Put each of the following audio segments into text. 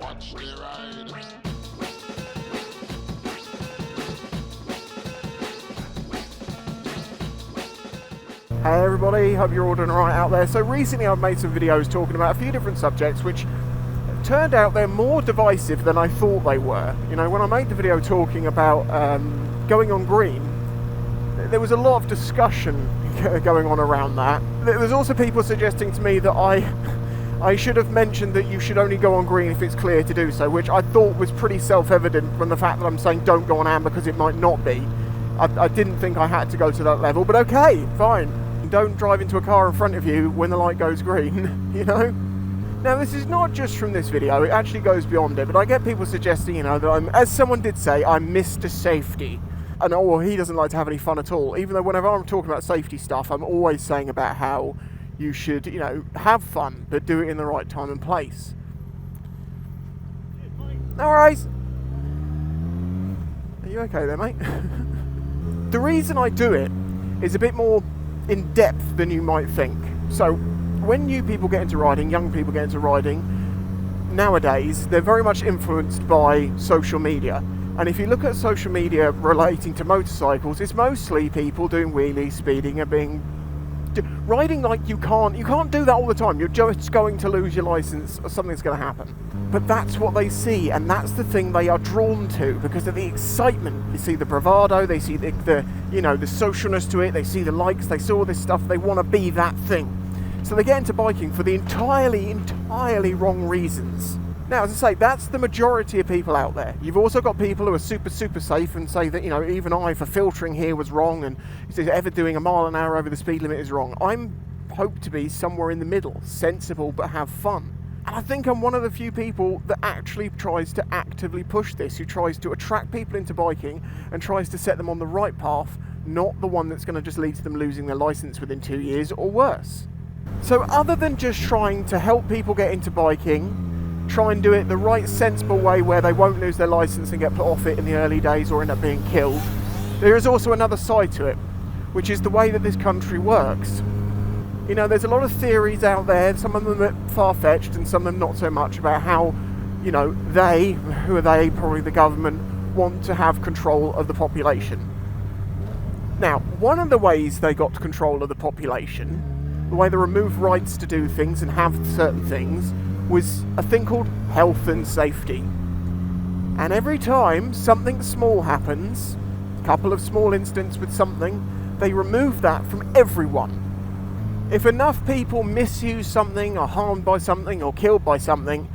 Watch the ride. Hey everybody, hope you're all doing alright out there. So recently I've made some videos talking about a few different subjects which turned out they're more divisive than I thought they were. You know, when I made the video talking about going on green, there was a lot of discussion going on around that. There was also people suggesting to me that I should have mentioned that you should only go on green if it's clear to do so, which I thought was pretty self-evident from the fact that I'm saying don't go on amber because it might not be. I didn't think I had to go to that level, but okay, fine. Don't drive into a car in front of you when the light goes green, you know? Now this is not just from this video, it actually goes beyond it, but I get people suggesting, you know, that I'm, as someone did say, I'm Mr. Safety. And oh, he doesn't like to have any fun at all, even though whenever I'm talking about safety stuff, I'm always saying about how you should, you know, have fun, but do it in the right time and place. No worries. Are you okay there, mate? The reason I do it is a bit more in depth than you might think. So, when new people get into riding, young people get into riding, nowadays, they're very much influenced by social media. And if you look at social media relating to motorcycles, it's mostly people doing wheelies, speeding, and riding like you can't do that all the time. You're just going to lose your license or something's going to happen. But that's what they see, and that's the thing they are drawn to because of the excitement. You see the bravado, they see the you know, the socialness to it, they see the likes, they see all this stuff, they want to be that thing. So they get into biking for the entirely wrong reasons. Now, as I say, that's the majority of people out there. You've also got people who are super safe and say that, you know, even I, for filtering here was wrong, and ever doing a mile an hour over the speed limit is wrong. I'm hope to be somewhere in the middle, sensible but have fun. And I think I'm one of the few people that actually tries to actively push this, who tries to attract people into biking and tries to set them on the right path, not the one that's going to just lead to them losing their license within 2 years or worse. So other than just trying to help people get into biking, try and do it the right sensible way where they won't lose their license and get put off it in the early days or end up being killed, there is also another side to it, which is the way that this country works. You know, there's a lot of theories out there, some of them are far-fetched and some of them not so much, about how, you know, who are they, probably the government, want to have control of the population. Now, one of the ways they got control of the population, the way they removed rights to do things and have certain things, was a thing called health and safety. And every time something small happens, a couple of small incidents with something, they remove that from everyone. If enough people misuse something, or harmed by something, or killed by something,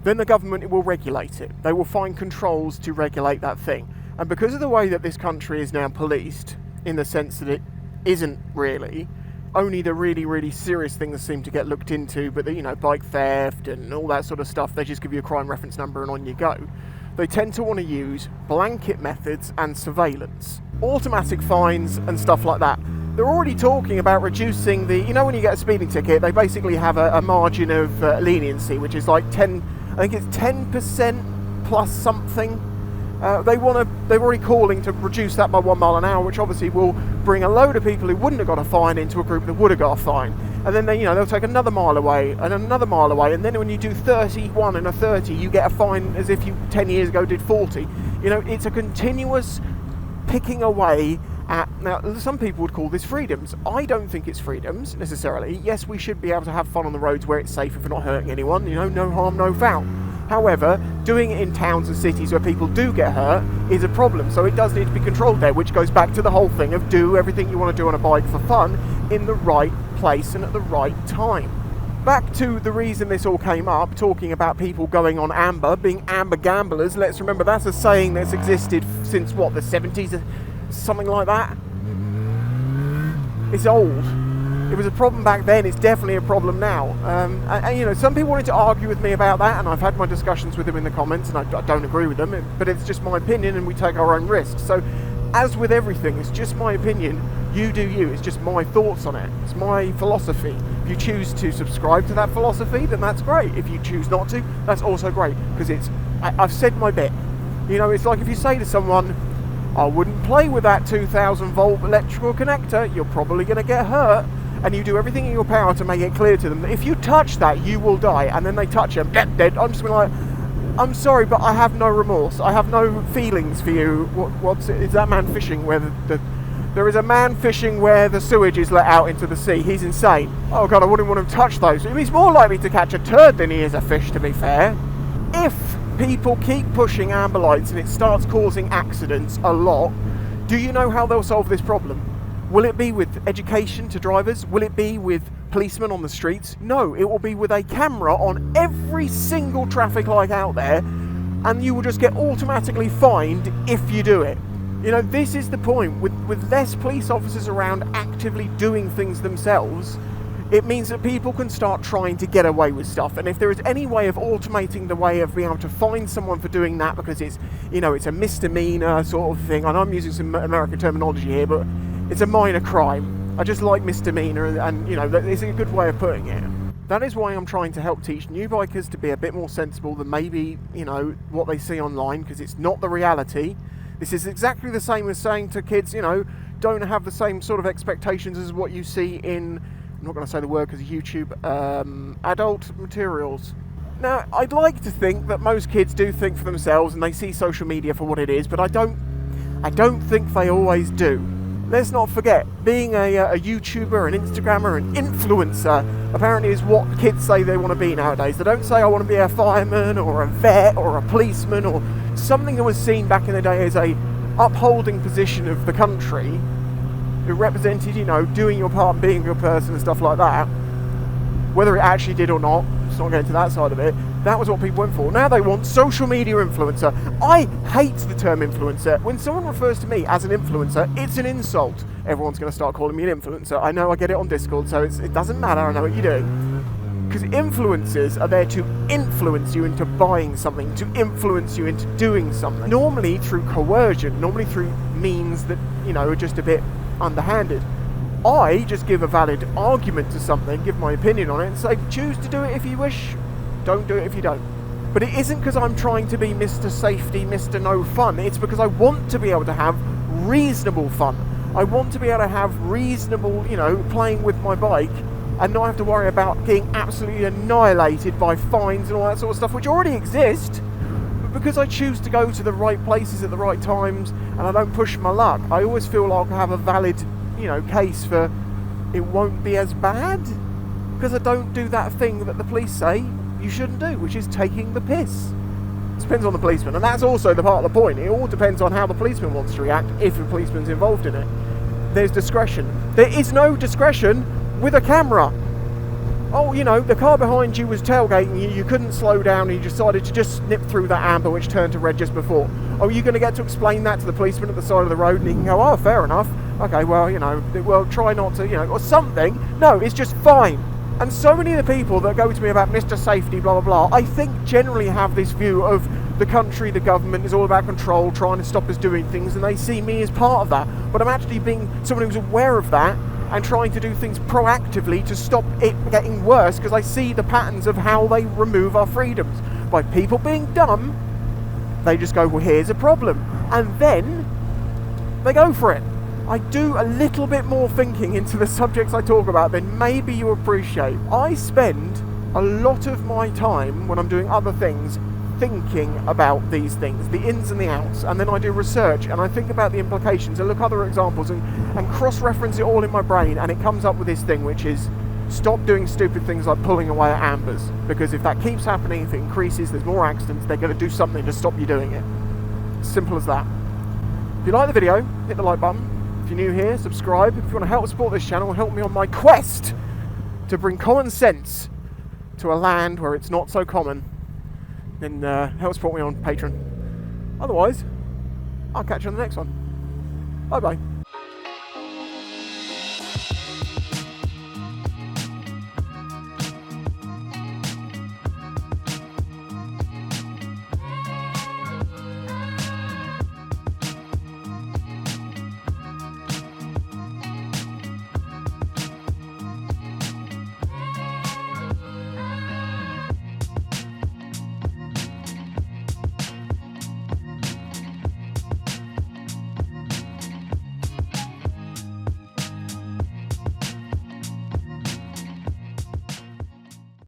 then the government will regulate it. They will find controls to regulate that thing. And because of the way that this country is now policed, in the sense that it isn't really, only the really serious things seem to get looked into, but the, you know, bike theft and all that sort of stuff, they just give you a crime reference number and on you go. They tend to want to use blanket methods and surveillance, automatic fines and stuff like that. They're already talking about reducing the, you know, when you get a speeding ticket, they basically have a margin of leniency, which is like 10, I think it's 10% plus something. They're already calling to reduce that by 1 mile an hour, which obviously will bring a load of people who wouldn't have got a fine into a group that would have got a fine. And then they'll take another mile away and another mile away, and then when you do 31 and a 30, you get a fine as if you 10 years ago did 40. You know, it's a continuous picking away at, now some people would call this freedoms. I don't think it's freedoms necessarily. Yes, we should be able to have fun on the roads where it's safe if we're not hurting anyone, you know, no harm, no foul. However, doing it in towns and cities where people do get hurt is a problem, so it does need to be controlled there, which goes back to the whole thing of do everything you want to do on a bike for fun in the right place and at the right time. Back to the reason this all came up, talking about people going on amber, being amber gamblers. Let's remember that's a saying that's existed since, what, the 70s, something like that? It's old. It was a problem back then, it's definitely a problem now. And you know, some people wanted to argue with me about that, and I've had my discussions with them in the comments, and I don't agree with them, but it's just my opinion and we take our own risks. So, as with everything, it's just my opinion, you do you, it's just my thoughts on it, it's my philosophy. If you choose to subscribe to that philosophy, then that's great. If you choose not to, that's also great, because I've said my bit. You know, it's like if you say to someone, I wouldn't play with that 2000 volt electrical connector, you're probably going to get hurt. And you do everything in your power to make it clear to them that if you touch that, you will die. And then they touch them, dead. I'm just going to like, I'm sorry, but I have no remorse. I have no feelings for you. Is that man fishing where there is a man fishing where the sewage is let out into the sea? He's insane. Oh God, I wouldn't want him to touch those. He's more likely to catch a turd than he is a fish, to be fair. If people keep pushing amber lights and it starts causing accidents a lot, do you know how they'll solve this problem? Will it be with education to drivers? Will it be with policemen on the streets? No, it will be with a camera on every single traffic light out there, and you will just get automatically fined if you do it. You know, this is the point. With less police officers around actively doing things themselves, it means that people can start trying to get away with stuff. And if there is any way of automating the way of being able to find someone for doing that because it's, you know, it's a misdemeanor sort of thing, and I'm using some American terminology here, but it's a minor crime. I just like misdemeanor, and you know, it's a good way of putting it. That is why I'm trying to help teach new bikers to be a bit more sensible than maybe, you know, what they see online, because it's not the reality. This is exactly the same as saying to kids, you know, don't have the same sort of expectations as what you see in, I'm not going to say the word because of YouTube, adult materials. Now, I'd like to think that most kids do think for themselves and they see social media for what it is, but I don't think they always do. Let's not forget, being a YouTuber, an Instagrammer, an influencer, apparently is what kids say they want to be nowadays. They don't say, I want to be a fireman or a vet or a policeman or something that was seen back in the day as a upholding position of the country. It represented, you know, doing your part and being a good person and stuff like that. Whether it actually did or not, let's not get into that side of it. That was what people went for. Now they want social media influencer. I hate the term influencer. When someone refers to me as an influencer, it's an insult. Everyone's going to start calling me an influencer. I know, I get it on Discord, so it doesn't matter. I know what you're doing. Because influencers are there to influence you into buying something, to influence you into doing something. Normally through coercion, normally through means that, you know, are just a bit underhanded. I just give a valid argument to something, give my opinion on it, and say, choose to do it if you wish, don't do it if you don't. But it isn't because I'm trying to be Mr. Safety, Mr. No Fun. It's because I want to be able to have reasonable fun. I want to be able to have reasonable, you know, playing with my bike and not have to worry about getting absolutely annihilated by fines and all that sort of stuff, which already exist. But because I choose to go to the right places at the right times and I don't push my luck, I always feel like I have a valid, you know, case for it won't be as bad, because I don't do that thing that the police say you shouldn't do, which is taking the piss. It depends on the policeman, and that's also the part of the point. It all depends on how the policeman wants to react, if a policeman's involved in it. There's discretion. There is no discretion with a camera. Oh, you know, the car behind you was tailgating you, you couldn't slow down, and you decided to just snip through that amber which turned to red just before. Oh, are you going to get to explain that to the policeman at the side of the road, and he can go, oh, fair enough. Okay, well, you know, well, try not to, you know, or something. No, it's just fine. And so many of the people that go to me about Mr. Safety, blah, blah, blah, I think generally have this view of the country, the government is all about control, trying to stop us doing things, and they see me as part of that. But I'm actually being someone who's aware of that and trying to do things proactively to stop it getting worse, because I see the patterns of how they remove our freedoms. By people being dumb, they just go, well, here's a problem. And then they go for it. I do a little bit more thinking into the subjects I talk about than maybe you appreciate. I spend a lot of my time when I'm doing other things thinking about these things, the ins and the outs, and then I do research and I think about the implications and look at other examples and cross-reference it all in my brain, and it comes up with this thing, which is stop doing stupid things like pulling away at ambers, because if that keeps happening, if it increases, there's more accidents, they're going to do something to stop you doing it. Simple as that. If you like the video, hit the like button. If you're new here, subscribe. If you want to help support this channel, help me on my quest to bring common sense to a land where it's not so common, then help support me on Patreon. Otherwise, I'll catch you on the next one. Bye bye.